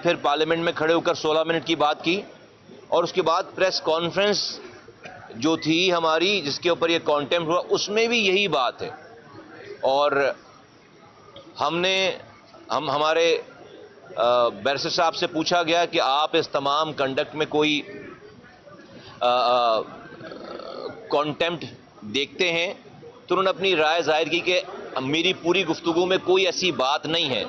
پھر پارلیمنٹ میں کھڑے ہو کر 16 منٹ کی بات کی، اور اس کے بعد پریس کانفرنس جو تھی ہماری جس کے اوپر یہ کانٹیمپٹ ہوا، اس میں بھی یہی بات ہے. اور ہمارے بیرسٹر صاحب سے پوچھا گیا کہ آپ اس تمام کنڈکٹ میں کوئی کانٹیمپٹ دیکھتے ہیں؟ تو انہوں نے اپنی رائے ظاہر کی کہ میری پوری گفتگو میں کوئی ایسی بات نہیں ہے،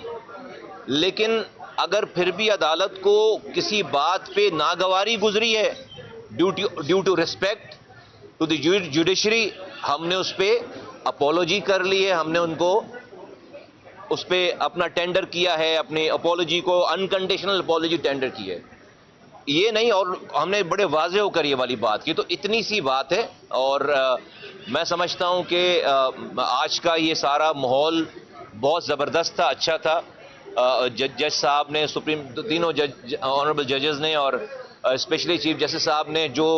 لیکن اگر پھر بھی عدالت کو کسی بات پہ ناگواری گزری ہے due to respect to the judiciary, ہم نے اس پہ اپولوجی کر لی ہے، ہم نے ان کو اس پہ اپنا ٹینڈر کیا ہے، اپنی اپولوجی کو انکنڈیشنل اپولوجی ٹینڈر کی ہے. یہ نہیں، اور ہم نے بڑے واضح ہو کر یہ والی بات کی. تو اتنی سی بات ہے. اور میں سمجھتا ہوں کہ آج کا یہ سارا ماحول بہت زبردست تھا، اچھا تھا. جج صاحب نے تینوں آنریبل ججز نے اور اسپیشلی چیف جسٹس صاحب نے جو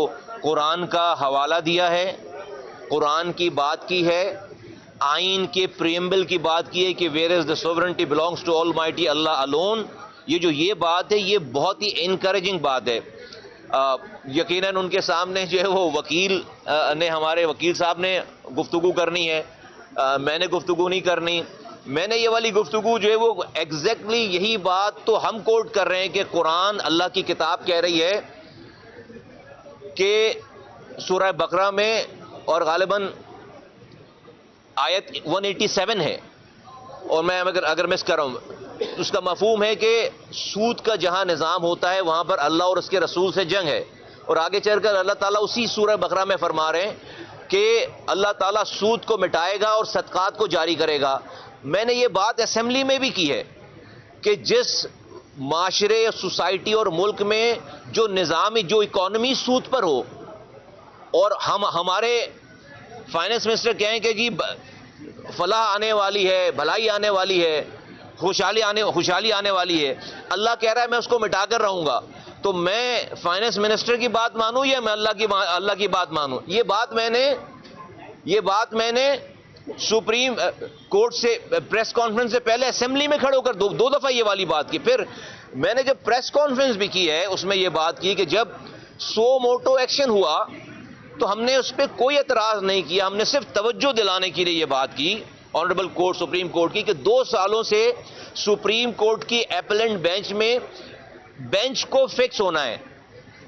قرآن کا حوالہ دیا ہے، قرآن کی بات کی ہے، آئین کے پریمبل کی بات کی ہے کہ where is the sovereignty belongs to almighty Allah alone. یہ بات ہے، یہ بہت ہی انکریجنگ بات ہے. یقیناً ان کے سامنے جو ہے وہ وکیل نے، ہمارے وکیل صاحب نے گفتگو کرنی ہے، میں نے گفتگو نہیں کرنی. میں نے یہ والی گفتگو جو ہے وہ ایگزیکٹلی یہی بات تو ہم کوٹ کر رہے ہیں کہ قرآن اللہ کی کتاب کہہ رہی ہے کہ سورہ بقرہ میں، اور غالباً آیت 187 ہے، اور میں اگر مس کر رہا ہوں، اس کا مفہوم ہے کہ سود کا جہاں نظام ہوتا ہے وہاں پر اللہ اور اس کے رسول سے جنگ ہے. اور آگے چل کر اللہ تعالیٰ اسی سورہ بقرہ میں فرما رہے ہیں کہ اللہ تعالیٰ سود کو مٹائے گا اور صدقات کو جاری کرے گا. میں نے یہ بات اسمبلی میں بھی کی ہے کہ جس معاشرے، سوسائٹی اور ملک میں جو نظامی، جو اکانومی سود پر ہو، اور ہمارے فائنانس منسٹر کہیں کہ جی فلاح آنے والی ہے، بھلائی آنے والی ہے، خوشحالی آنے والی ہے، اللہ کہہ رہا ہے میں اس کو مٹا کر رہوں گا، تو میں فائنانس منسٹر کی بات مانوں یا میں اللہ کی بات مانوں؟ یہ بات میں نے سپریم کورٹ سے پریس کانفرنس سے پہلے اسمبلی میں کھڑے ہو کر دو دفعہ یہ والی بات کی. پھر میں نے جب پریس کانفرنس بھی کی ہے اس میں یہ بات کی کہ جب سو موٹو ایکشن ہوا تو ہم نے اس پہ کوئی اعتراض نہیں کیا، ہم نے صرف توجہ دلانے کے لیے یہ بات کی آنریبل کورٹ، سپریم کورٹ کی، کہ 2 سالوں سے سپریم کورٹ کی ایپلنٹ بینچ میں بینچ کو فکس ہونا ہے.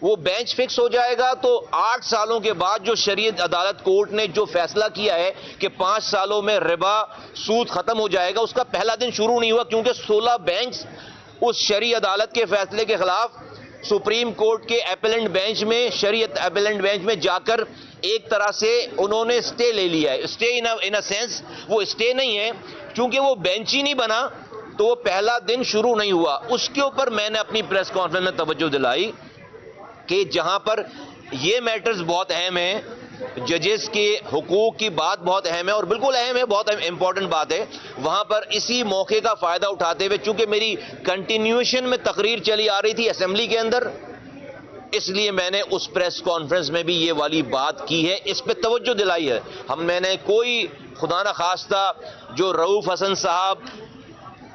وہ بینچ فکس ہو جائے گا تو 8 سالوں کے بعد جو شریعت عدالت کورٹ نے جو فیصلہ کیا ہے کہ 5 سالوں میں ربا سود ختم ہو جائے گا، اس کا پہلا دن شروع نہیں ہوا، کیونکہ 16 بینچ اس شرعی عدالت کے فیصلے کے خلاف سپریم کورٹ کے ایپلنٹ بینچ میں، شریعت ایپلنٹ بینچ میں جا کر ایک طرح سے انہوں نے اسٹے لے لیا ہے. اسٹے ان اے سینس وہ اسٹے نہیں ہے، چونکہ وہ بینچ ہی نہیں بنا تو وہ پہلا دن شروع نہیں ہوا. اس کے اوپر میں نے اپنی پریس کانفرنس میں توجہ دلائی کہ جہاں پر یہ میٹرز بہت اہم ہیں، ججز کے حقوق کی بات بہت اہم ہے، اور بالکل اہم ہے، بہت امپورٹنٹ بات ہے، وہاں پر اسی موقع کا فائدہ اٹھاتے ہوئے، چونکہ میری کنٹینیوشن میں تقریر چلی آ رہی تھی اسمبلی کے اندر، اس لیے میں نے اس پریس کانفرنس میں بھی یہ والی بات کی ہے، اس پہ توجہ دلائی ہے. میں نے کوئی خدا نہ خواستہ جو رؤوف حسن صاحب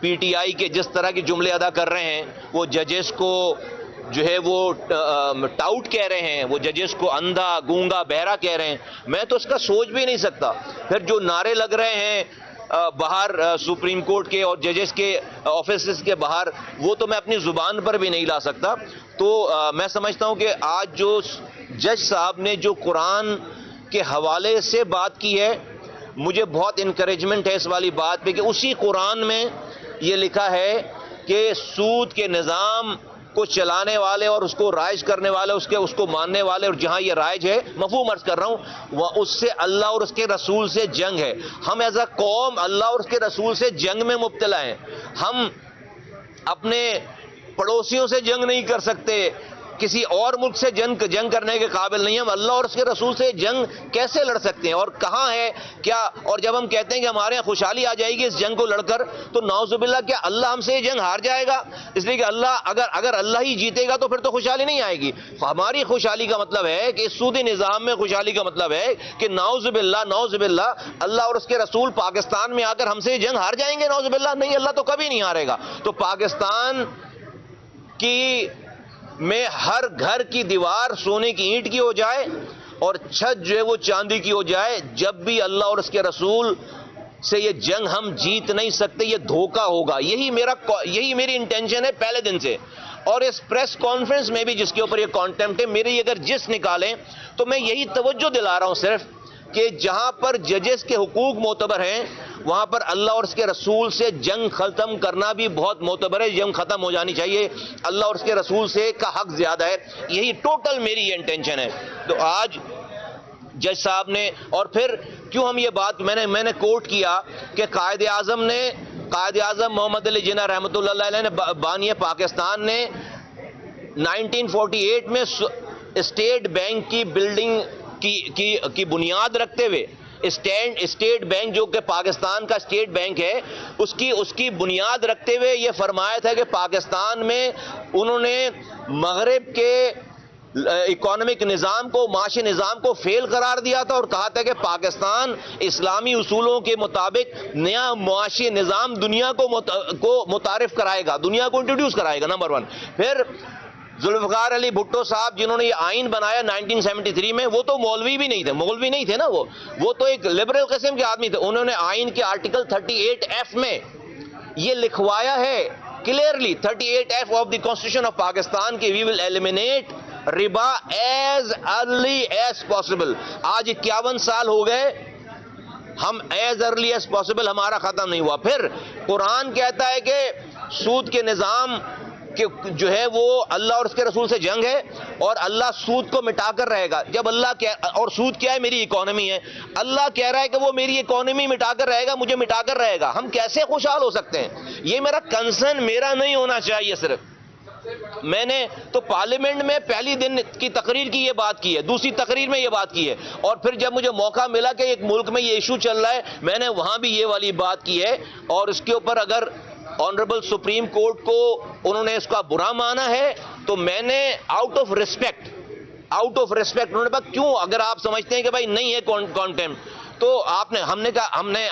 پی ٹی آئی کے جس طرح کے جملے ادا کر رہے ہیں، وہ ججز کو جو ہے وہ ٹاؤٹ کہہ رہے ہیں، وہ ججز کو اندھا، گونگا، بہرا کہہ رہے ہیں، میں تو اس کا سوچ بھی نہیں سکتا. پھر جو نعرے لگ رہے ہیں باہر سپریم کورٹ کے اور ججز کے آفیسز کے باہر، وہ تو میں اپنی زبان پر بھی نہیں لا سکتا. تو میں سمجھتا ہوں کہ آج جو جج صاحب نے جو قرآن کے حوالے سے بات کی ہے، مجھے بہت انکریجمنٹ ہے اس والی بات پہ کہ اسی قرآن میں یہ لکھا ہے کہ سود کے نظام کو چلانے والے اور اس کو رائج کرنے والے، اس کو ماننے والے، اور جہاں یہ رائج ہے، مفہوم عرض کر رہا ہوں، وہ اس سے اللہ اور اس کے رسول سے جنگ ہے. ہم ایز اے قوم اللہ اور اس کے رسول سے جنگ میں مبتلا ہیں. ہم اپنے پڑوسیوں سے جنگ نہیں کر سکتے، کسی اور ملک سے جنگ کرنے کے قابل نہیں. ہم اللہ اور اس کے رسول سے جنگ کیسے لڑ سکتے ہیں، اور کہاں ہے کیا؟ اور جب ہم کہتے ہیں کہ ہمارے یہاں خوشحالی آ جائے گی اس جنگ کو لڑ کر، تو نعوذ باللہ کیا اللہ ہم سے یہ جنگ ہار جائے گا؟ اس لیے کہ اللہ اگر اللہ ہی جیتے گا تو پھر تو خوشحالی نہیں آئے گی. ہماری خوشحالی کا مطلب ہے کہ اس سودی نظام میں خوشحالی کا مطلب ہے کہ نعوذ باللہ اللہ اور اس کے رسول پاکستان میں آ کر ہم سے یہ جنگ ہار جائیں گے، نعوذ باللہ. نہیں، اللہ تو کبھی نہیں ہارے گا. تو پاکستان کہ میں ہر گھر کی دیوار سونے کی اینٹ کی ہو جائے اور چھت جو ہے وہ چاندی کی ہو جائے. جب بھی اللہ اور اس کے رسول سے یہ جنگ ہم جیت نہیں سکتے, یہ دھوکہ ہوگا. یہی میری انٹینشن ہے پہلے دن سے. اور اس پریس کانفرنس میں بھی جس کے اوپر یہ کانٹیمپٹ ہے, میری اگر جس نکالیں تو میں یہی توجہ دلا رہا ہوں صرف کہ جہاں پر ججز کے حقوق معتبر ہیں وہاں پر اللہ اور اس کے رسول سے جنگ ختم کرنا بھی بہت معتبر ہے. جنگ ختم ہو جانی چاہیے, اللہ اور اس کے رسول سے کا حق زیادہ ہے. یہی ٹوٹل میری یہ انٹینشن ہے. تو آج جج صاحب نے, اور پھر کیوں ہم یہ بات میں نے کوٹ کیا کہ قائد اعظم محمد علی جناح رحمۃ اللہ علیہ نے بانی پاکستان نے 1948 میں اسٹیٹ بینک کی بلڈنگ کی بنیاد رکھتے ہوئے, اسٹیٹ بینک جو کہ پاکستان کا اسٹیٹ بینک ہے اس کی بنیاد رکھتے ہوئے یہ فرمایا تھا کہ پاکستان میں انہوں نے مغرب کے اکانومک نظام کو, معاشی نظام کو فیل قرار دیا تھا, اور کہا تھا کہ پاکستان اسلامی اصولوں کے مطابق نیا معاشی نظام دنیا کو متعارف کرائے گا, دنیا کو انٹروڈیوس کرائے گا. نمبر 1. پھر ذوالفقار علی بھٹو صاحب جنہوں نے یہ آئین بنایا 1973 میں, وہ تو مولوی نہیں تھے نا, وہ تو ایک لبرل قسم کے آدمی تھے. انہوں نے آئین کے آرٹیکل 38F میں یہ لکھوایا ہے clearly, 38F of the constitution of Pakistan کہ وی ول ایلیمینیٹ ربا ایز ارلی ایز پاسبل. آج 51 سال ہو گئے, ہم ایز ارلی ایز پاسبل ہمارا ختم نہیں ہوا. پھر قرآن کہتا ہے کہ سود کے نظام جو ہے وہ اللہ اور اس کے رسول سے جنگ ہے, اور اللہ سود کو مٹا کر رہے گا. جب اور سود کیا ہے؟ میری اکانومی ہے. اللہ کہہ رہا ہے کہ وہ میری اکانومی مٹا کر رہے گا, مجھے مٹا کر رہے گا. ہم کیسے خوشحال ہو سکتے ہیں؟ یہ میرا کنسرن میرا نہیں ہونا چاہیے. صرف میں نے تو پارلیمنٹ میں پہلی دن کی تقریر کی یہ بات کی ہے, دوسری تقریر میں یہ بات کی ہے, اور پھر جب مجھے موقع ملا کہ ایک ملک میں یہ ایشو چل رہا ہے میں نے وہاں بھی یہ والی بات کی ہے. اور اس کے اوپر اگر آنریبل سپریم کورٹ کو انہوں نے اس کا برا مانا ہے تو میں نے آؤٹ آف ریسپیکٹ انہوں نے کہا کیوں, اگر آپ سمجھتے ہیں کہ بھائی نہیں ہے کانٹیمپٹ تو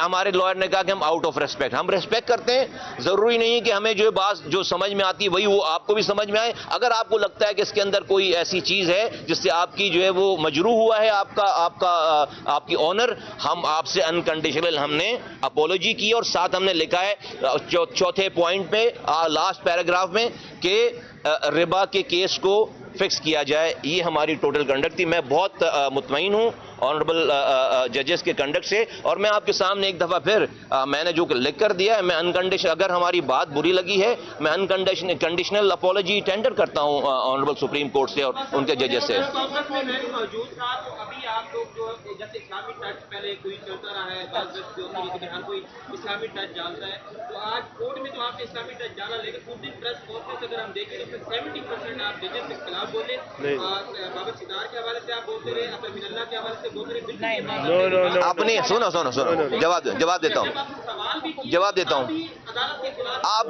ہمارے لائر نے کہا کہ ہم آؤٹ آف ریسپیکٹ, ہم ریسپیکٹ کرتے ہیں. ضروری نہیں کہ ہمیں جو بات جو سمجھ میں آتی ہے وہی وہ آپ کو بھی سمجھ میں آئے. اگر آپ کو لگتا ہے کہ اس کے اندر کوئی ایسی چیز ہے جس سے آپ کی جو ہے وہ مجروح ہوا ہے آپ کی آنر, ہم آپ سے انکنڈیشنل ہم نے اپولوجی کی, اور ساتھ ہم نے لکھا ہے چوتھے پوائنٹ میں لاسٹ پیراگراف میں کہ ربا کے کیس کو فکس کیا جائے. یہ ہماری ٹوٹل کنڈکٹ تھی. میں بہت مطمئن ہوں آنریبل ججز کے کنڈکٹ سے, اور میں آپ کے سامنے ایک دفعہ پھر میں نے جو لکھ کر دیا ہے, میں انکنڈیشنل, اگر ہماری بات بری لگی ہے میں انکنڈیشنل اپولوجی ٹینڈر کرتا ہوں آنریبل سپریم کورٹ سے اور ان کے ججز سے. جیسے اسلامی ٹچ پہلے کوئی چلتا رہا ہے, بعض کہ ہر کوئی اسلامی ٹچ جانتا ہے, تو آج کورٹ میں تو آپ نے اسلامی ٹچ جانا, لیکن اس دن پریس کانفرنس اگر ہم دیکھیں تو 70% آپ ججز کے خلاف بولے, بابر ستار کے حوالے سے آپ بولتے رہے, اکرم اللہ کے حوالے سے بولتے رہے. اپنی سنو جواب دیتا ہوں. آپ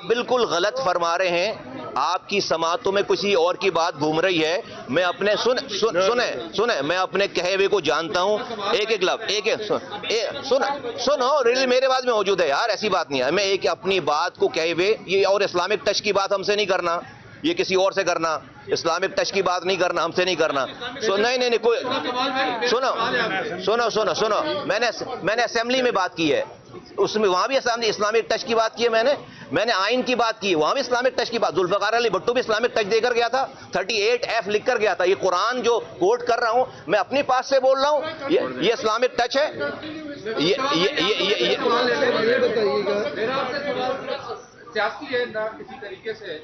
بالکل غلط فرما رہے ہیں. آپ کی سماعتوں میں کسی اور کی بات گھوم رہی ہے. میں اپنے سنیں میں اپنے کہے ہوئے کو جانتا ہوں. ایک لفظ سنو ریلی میرے بعد میں موجود ہے یار, ایسی بات نہیں ہے. میں ایک اپنی بات کو کہے ہوئے, یہ اور اسلامک ٹچ کی بات ہم سے نہیں کرنا, یہ کسی اور سے کرنا, اسلامک ٹچ کی بات نہیں کرنا, ہم سے نہیں کرنا. نہیں کوئی سنو میں نے اسمبلی میں بات کی ہے, اس میں وہاں بھی اسلامک ٹچ کی بات کی ہے. میں نے آئین کی بات کی, وہاں بھی اسلامک ٹچ کی بات. ذوالفقار علی بھٹو بھی اسلامک ٹچ دے کر گیا تھا, 38F لکھ کر گیا تھا. یہ قرآن جو کوٹ کر رہا ہوں میں اپنی پاس سے بول رہا ہوں, یہ اسلامک ٹچ ہے. سیاسی ہے نہ کسی طریقے سے.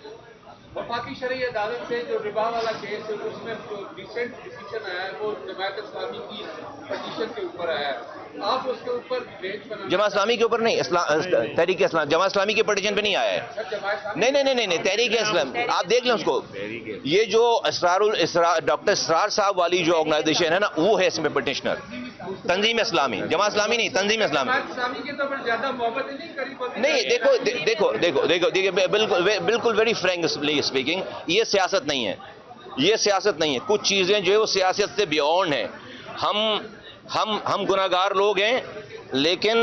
وفاقی شرعی عدالت سے جو ربا والا کیس ہے اس میں جو ریسنٹ ڈیسیژن آیا ہے وہ جماعت اسلامی کی پٹیشن کے اوپر آیا ہے, آپ اس کے اوپر جماعت اسلامی کے اوپر نہیں, تحریک اسلام جماعت اسلامی کے پٹیشن پہ نہیں آیا ہے. نہیں تحریک اسلام, آپ دیکھ لیں اس کو. یہ جو ڈاکٹر اسرار صاحب والی جو آرگنائزیشن ہے نا, وہ ہے اس میں پٹیشنر. تنظیم اسلامی, جماعت اسلامی نہیں, تنظیم اسلامی نہیں. دیکھو بالکل ویری فرینکلی اسپیکنگ, یہ سیاست نہیں ہے. کچھ چیزیں جو ہے وہ سیاست سے بیونڈ ہیں. ہم گناہگار لوگ ہیں, لیکن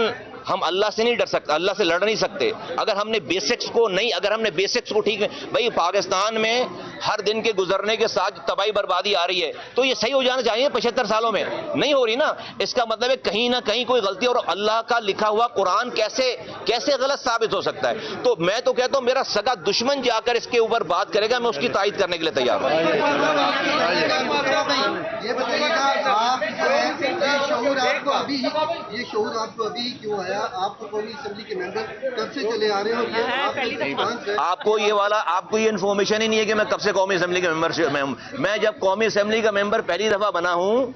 ہم اللہ سے نہیں ڈر سکتے, اللہ سے لڑ نہیں سکتے. اگر ہم نے بیسکس کو ٹھیک نہیں, بھائی پاکستان میں ہر دن کے گزرنے کے ساتھ تباہی بربادی آ رہی ہے تو یہ صحیح ہو جانا چاہیے 75 سالوں میں, نہیں ہو رہی نا. اس کا مطلب ہے کہیں نہ کہیں کوئی غلطی, اور اللہ کا لکھا ہوا قرآن کیسے غلط ثابت ہو سکتا ہے. تو میں تو کہتا ہوں میرا سگا دشمن جا کر اس کے اوپر بات کرے گا, میں اس کی تائید کرنے کے لیے تیار ہوں. یہ بتائیے گا آپ یہ شعور آپ کو ابھی کیوں آیا؟ آپ کو قومی اسمبلی کے ممبر کب سے چلے آ رہے ہیں, اور آپ کو یہ انفارمیشن ہی نہیں ہے کہ میں کب سے قومی اسمبلی کا ممبر میں ہوں. میں جب قومی اسمبلی کا ممبر پہلی دفعہ بنا ہوں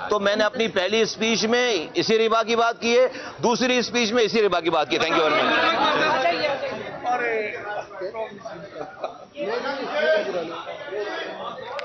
تو میں نے اپنی پہلی اسپیچ میں اسی ربا کی بات کی ہے, دوسری اسپیچ میں اسی ربا کی بات کی. Thank you very much.